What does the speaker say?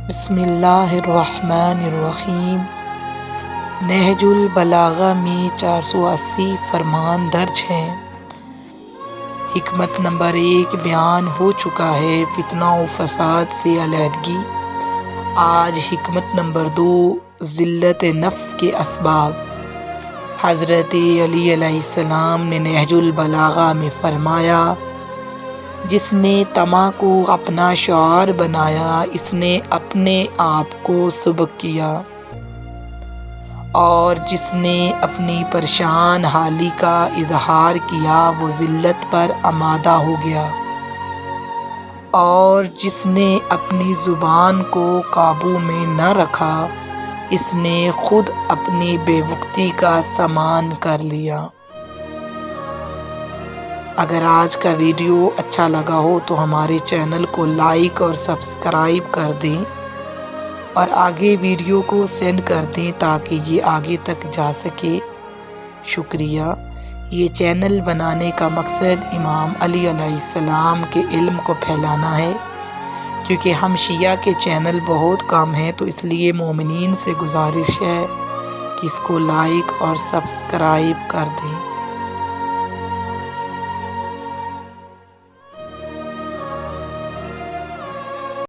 بسم اللہ الرحمن الرحیم۔ نہج البلاغہ میں 480 فرمان درج ہیں۔ حکمت نمبر 1 بیان ہو چکا ہے، فتنہ و فساد سے علیحدگی۔ آج حکمت نمبر 2 ذلت نفس کے اسباب۔ حضرت علی علیہ السلام نے نہج البلاغہ میں فرمایا، جس نے طمع کو اپنا شعار بنایا، اس نے اپنے آپ کو سبک کیا، اور جس نے اپنی پریشان حالی کا اظہار کیا وہ ذلت پر آمادہ ہو گیا، اور جس نے اپنی زبان کو قابو میں نہ رکھا اس نے خود اپنی بے وقتی کا سامان کر لیا۔ اگر آج کا ویڈیو اچھا لگا ہو تو ہمارے چینل کو لائک اور سبسکرائب کر دیں، اور آگے ویڈیو کو سینڈ کر دیں تاکہ یہ آگے تک جا سکے۔ شکریہ۔ یہ چینل بنانے کا مقصد امام علی علیہ السلام کے علم کو پھیلانا ہے، کیونکہ ہم شیعہ کے چینل بہت کم ہیں، تو اس لیے مومنین سے گزارش ہے کہ اس کو لائک اور سبسکرائب کر دیں۔